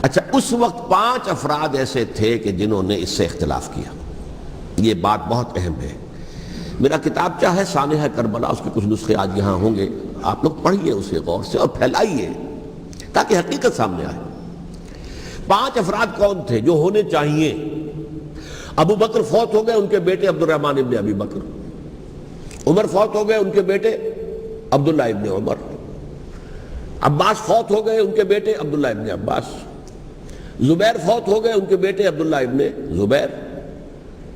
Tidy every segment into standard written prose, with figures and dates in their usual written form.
اچھا، اس وقت 5 افراد ایسے تھے کہ جنہوں نے اس سے اختلاف کیا. یہ بات بہت اہم ہے. میرا کتابچہ ہے سانحہ کربلا، اس کے کچھ نسخے آج یہاں ہوں گے، آپ لوگ پڑھیے اسے غور سے اور پھیلائیے تاکہ حقیقت سامنے آئے. 5 افراد کون تھے جو ہونے چاہیے؟ ابو بکر فوت ہو گئے، ان کے بیٹے عبد الرحمن ابن ابی بکر. عمر فوت ہو گئے، ان کے بیٹے عبداللہ ابن عمر. عباس فوت ہو گئے، ان کے بیٹے عبداللہ ابن عباس. زبیر فوت ہو گئے، ان کے بیٹے عبداللہ ابن زبیر.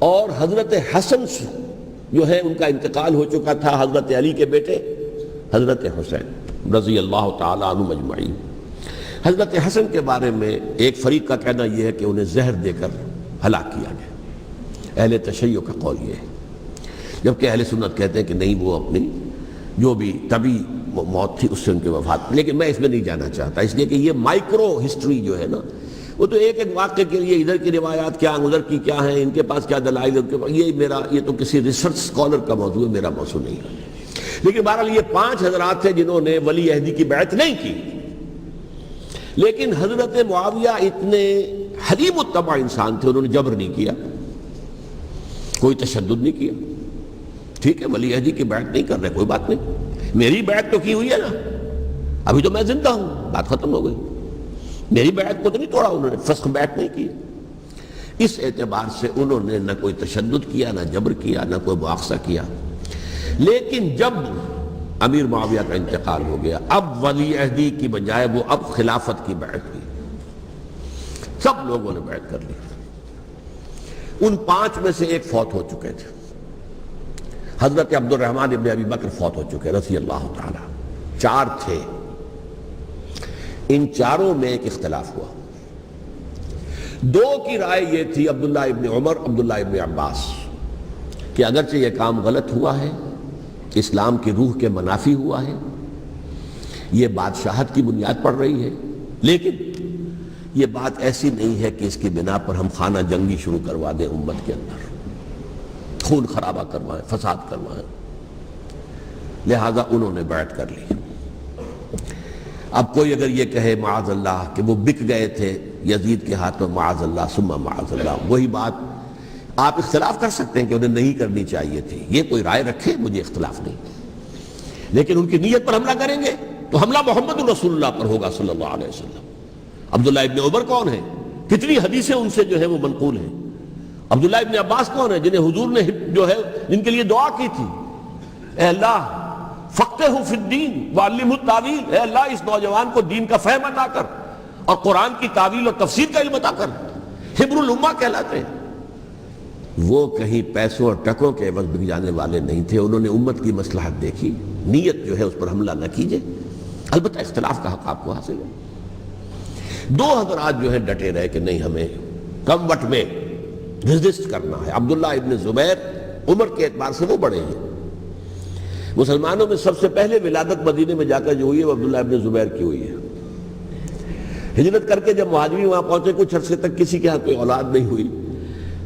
اور حضرت حسن جو ہے ان کا انتقال ہو چکا تھا، حضرت علی کے بیٹے حضرت حسین رضی اللہ تعالی عنہم اجمعین. حضرت حسن کے بارے میں ایک فریق کا کہنا یہ ہے کہ انہیں زہر دے کر ہلاک کیا گیا. اہل تشیع کا قول یہ ہے، جبکہ اہل سنت کہتے ہیں کہ نہیں، وہ اپنی جو بھی طبی موت تھی اس سے ان کے وفات. لیکن میں اس میں نہیں جانا چاہتا، اس لیے کہ یہ مائکرو ہسٹری جو ہے نا، وہ تو ایک ایک واقعے کے لیے ادھر کی روایات کیا، ادھر کی کیا ہیں، ان کے پاس کیا دلائل، ان کے پاس یہ تو کسی ریسرچ اسکالر کا موضوع ہے، میرا موضوع نہیں ہے. لیکن بہرحال یہ 5 حضرات تھے جنہوں نے ولی عہدی کی بیعت نہیں کی. لیکن حضرت معاویہ اتنے حلیم الطبع انسان تھے، انہوں نے جبر نہیں کیا، کوئی تشدد نہیں کیا. ٹھیک ہے، ولی عہدی کی بیعت نہیں کر رہے، کوئی بات نہیں، میری بیعت تو کی ہوئی ہے نا، ابھی تو میں زندہ ہوں، بات ختم ہو گئی. میری بیعت کو تو نہیں توڑا انہوں نے، فسخ بیعت نہیں کی. اس اعتبار سے انہوں نے نہ کوئی تشدد کیا، نہ جبر کیا، نہ کوئی مواخذہ کیا. لیکن جب امیر معاویہ کا انتقال ہو گیا، اب ولی عہدی کی بجائے وہ اب خلافت کی بیعت ہوئی. سب لوگوں نے بیعت کر لی. ان 5 میں سے ایک فوت ہو چکے تھے. حضرت عبد الرحمن ابن ابی بکر فوت ہو چکے رضی اللہ تعالی. 4 تھے، ان 4 میں ایک اختلاف ہوا. 2 کی رائے یہ تھی، عبداللہ ابن عمر، عبداللہ ابن عباس، کہ اگرچہ یہ کام غلط ہوا ہے، اسلام کی روح کے منافی ہوا ہے، یہ بادشاہت کی بنیاد پڑ رہی ہے، لیکن یہ بات ایسی نہیں ہے کہ اس کی بنا پر ہم خانہ جنگی شروع کروا دیں، امت کے اندر خون خرابہ کروائیں، فساد کروائیں. لہذا انہوں نے بیعت کر لی. اب کوئی اگر یہ کہے معاذ اللہ کہ وہ بک گئے تھے یزید کے ہاتھ میں، معاذ اللہ ثم معاذ اللہ، وہی بات آپ اختلاف کر سکتے ہیں کہ انہیں نہیں کرنی چاہیے تھی، یہ کوئی رائے رکھے، مجھے اختلاف نہیں. لیکن ان کی نیت پر حملہ کریں گے تو حملہ محمد رسول اللہ پر ہوگا صلی اللہ علیہ وسلم. عبداللہ ابن عمر کون ہیں؟ کتنی حدیثیں ان سے جو ہے وہ منقول ہیں. عبداللہ ابن عباس کون ہیں؟ جنہیں حضور نے جو ہے جن کے لیے دعا کی تھی، اے اللہ فقہہ فی الدین وعلمہ التاویل، اے اللہ اس نوجوان کو دین کا فہم عطا کر اور قرآن کی تعویل اور تفسیر کا علم عطا کر. حبر الامہ کہلاتے ہیں. وہ کہیں پیسوں اور ٹکوں کے عوض بک جانے والے نہیں تھے. انہوں نے امت کی مصلحت دیکھی، نیت جو ہے اس پر حملہ نہ کیجئے. البتہ اختلاف کا حق آپ کو حاصل ہے. 2 حضرات جو ہے ڈٹے رہے کہ نہیں، ہمیں کم وٹ میں ریزسٹ کرنا ہے. عبداللہ ابن زبیر عمر کے اعتبار سے وہ بڑے ہیں. مسلمانوں میں سب سے پہلے ولادت مدینے میں جا کر جو ہوئی ہے وہ عبداللہ ابن زبیر کی ہوئی ہے. ہجرت کر کے جب مہاجرین وہاں پہنچے، کچھ عرصے تک کسی کے ہاں کوئی اولاد نہیں ہوئی،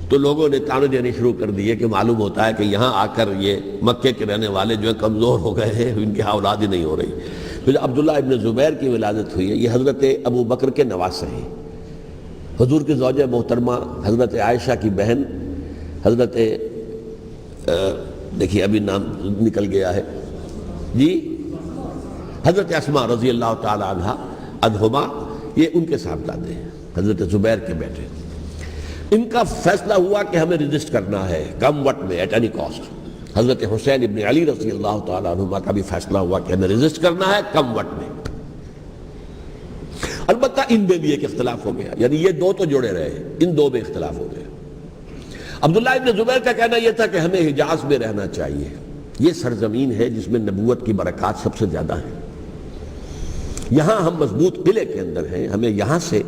تو لوگوں نے تانے دینے شروع کر دیے کہ معلوم ہوتا ہے کہ یہاں آ کر یہ مکے کے رہنے والے جو ہیں کمزور ہو گئے ہیں، ان کے ہاں اولاد ہی نہیں ہو رہی. پھر عبداللہ ابن زبیر کی ولادت ہوئی ہے. یہ حضرت ابو بکر کے نواسے ہیں. حضور کی زوجہ محترمہ حضرت عائشہ کی بہن حضرت دیکھیے ابھی نام نکل گیا ہے جی، حضرت اسماء رضی اللہ تعالی عنہ عنہما، یہ ان کے صاحبزادے ہیں، حضرت زبیر کے بیٹے. ان کا فیصلہ ہوا کہ ہمیں ریزسٹ کرنا ہے کم وٹ میں، ایٹ اینی کاسٹ. حضرت حسین ابن علی رضی اللہ تعالی عنہما کا بھی فیصلہ ہوا کہ ہمیں ریزسٹ کرنا ہے کم وٹ میں. البتہ ان میں بھی ایک اختلاف ہو گیا، یعنی یہ 2 تو جڑے رہے، ان 2 میں اختلاف ہو گیا. عبداللہ ابن زبیر کا کہنا یہ تھا کہ ہمیں حجاز میں رہنا چاہیے، یہ سرزمین ہے جس میں نبوت کی برکات سب سے زیادہ ہیں، یہاں ہم مضبوط قلعے کے اندر ہیں، ہمیں یہاں سے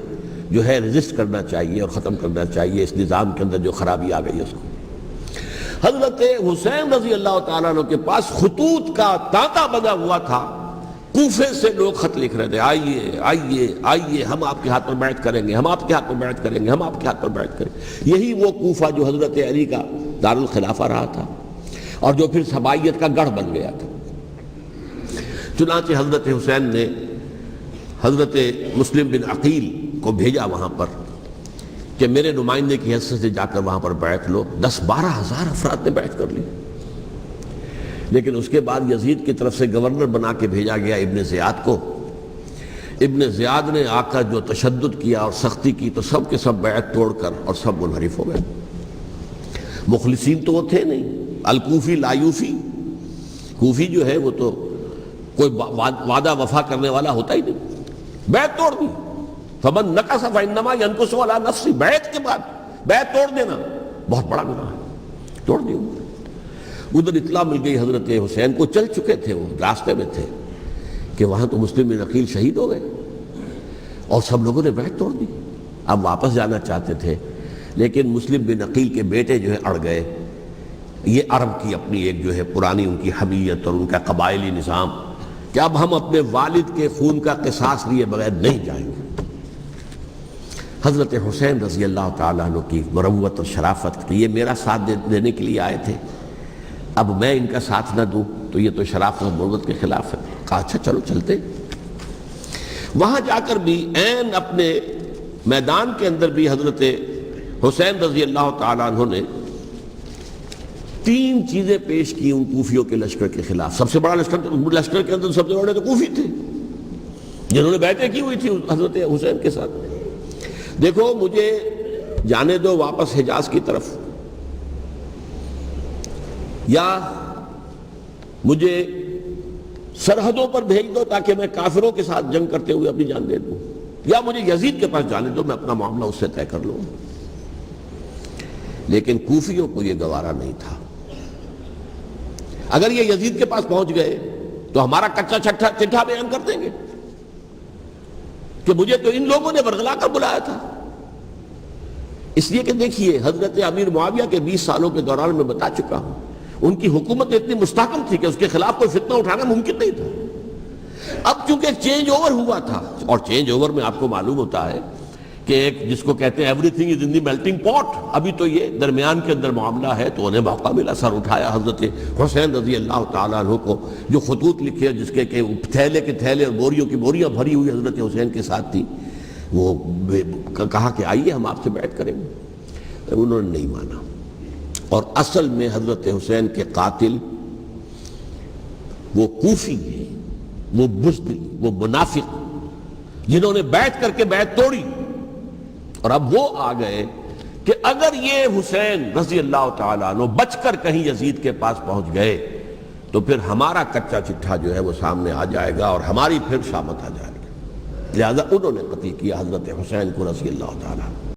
جو ہے ریزسٹ کرنا چاہیے اور ختم کرنا چاہیے اس نظام کے اندر جو خرابی آ گئی ہے اس کو. حضرت حسین رضی اللہ تعالیٰ عنہ کے پاس خطوط کا تانتا بنا ہوا تھا. کوفے سے لوگ خط لکھ رہے تھے، آئیے آئیے آئیے، ہم آپ کے ہاتھ پر بیعت کریں گے، ہم آپ کے ہاتھ پر بیعت کریں گے، ہم آپ کے ہاتھ پر بیعت کریں گے. یہی وہ کوفہ جو حضرت علی کا دارالخلافہ رہا تھا اور جو پھر سبائیت کا گڑھ بن گیا تھا. چنانچہ حضرت حسین نے حضرت مسلم بن عقیل کو بھیجا وہاں پر کہ میرے نمائندے کی حیثیت سے جا کر وہاں پر بیعت لو. 10-12 ہزار افراد نے بیعت کر لی. لیکن اس کے بعد یزید کی طرف سے گورنر بنا کے بھیجا گیا ابن زیاد کو. ابن زیاد نے آ کر جو تشدد کیا اور سختی کی تو سب کے سب بیعت توڑ کر اور سب منحرف ہو گئے. مخلصین تو وہ تھے نہیں. الکوفی لایوفی، کوفی جو ہے وہ تو کوئی وعدہ وفا کرنے والا ہوتا ہی نہیں. بیعت توڑ دی. فمن نقص فانما ينقص على نفسه. بیعت کے بعد بیعت توڑ دینا بہت بڑا گناہ ہے. توڑ دی. ادھر اطلاع مل گئی حضرت حسین کو، چل چکے تھے، وہ راستے میں تھے کہ وہاں تو مسلم بن عقیل شہید ہو گئے اور سب لوگوں نے بیعت توڑ دی. اب واپس جانا چاہتے تھے لیکن مسلم بن عقیل کے بیٹے جو ہے اڑ گئے. یہ عرب کی اپنی ایک جو ہے پرانی ان کی حمیت اور ان کا قبائلی نظام کہ اب ہم اپنے والد کے خون کا قصاص لیے بغیر نہیں جائیں گے. حضرت حسین رضی اللہ تعالیٰ عنہ کی مروت اور شرافت کہ یہ میرا ساتھ دینے کے لیے آئے تھے، اب میں ان کا ساتھ نہ دوں تو یہ تو شرافت اور مروت کے خلاف ہے. کہا اچھا چلو چلتے. وہاں جا کر بھی عین اپنے میدان کے اندر بھی حضرت حسین رضی اللہ تعالیٰ عنہ نے 3 چیزیں پیش کی ان کوفیوں کے لشکر کے خلاف. سب سے بڑا لشکر کے اندر سب سے بڑے تو کوفی تھے جنہوں نے بیعتیں کی ہوئی تھی حضرت حسین کے ساتھ. دیکھو مجھے جانے دو واپس حجاز کی طرف، یا مجھے سرحدوں پر بھیج دو تاکہ میں کافروں کے ساتھ جنگ کرتے ہوئے اپنی جان دے دوں، یا مجھے یزید کے پاس جانے دو، میں اپنا معاملہ اس سے طے کر لوں. لیکن کوفیوں کو یہ گوارا نہیں تھا. اگر یہ یزید کے پاس پہنچ گئے تو ہمارا کچا چٹھا بیان کر دیں گے کہ مجھے تو ان لوگوں نے برگلا کر بلایا تھا. اس لیے کہ دیکھیے حضرت امیر معاویہ کے 20 سالوں کے دوران میں بتا چکا ہوں ان کی حکومت اتنی مستحکم تھی کہ اس کے خلاف کوئی فتنہ اٹھانا ممکن نہیں تھا. اب چونکہ چینج اوور ہوا تھا، اور چینج اوور میں آپ کو معلوم ہوتا ہے کہ ایک جس کو کہتے ہیں every thing is in the melting پاٹ، ابھی تو یہ درمیان کے اندر معاملہ ہے. تو انہیں موقع ملا، سر اٹھایا حضرت حسین رضی اللہ تعالیٰ عنہ کو، جو خطوط لکھے جس کے کہ تھیلے کے تھیلے اور بوریوں کی بوریاں بھری ہوئی حضرت حسین کے ساتھ تھی. وہ کہا کہ آئیے ہم آپ سے بیعت کریں گے. انہوں نے نہیں مانا. اور اصل میں حضرت حسین کے قاتل وہ کوفی ہیں، وہ بزدل، وہ منافق جنہوں نے بیعت کر کے بیعت توڑی. اور اب وہ آ گئے کہ اگر یہ حسین رضی اللہ تعالیٰ عنہ بچ کر کہیں یزید کے پاس پہنچ گئے تو پھر ہمارا کچا چٹھا جو ہے وہ سامنے آ جائے گا اور ہماری پھر شامت آ جائے گی. لہذا انہوں نے قتل کیا حضرت حسین کو رضی اللہ تعالیٰ عنہ.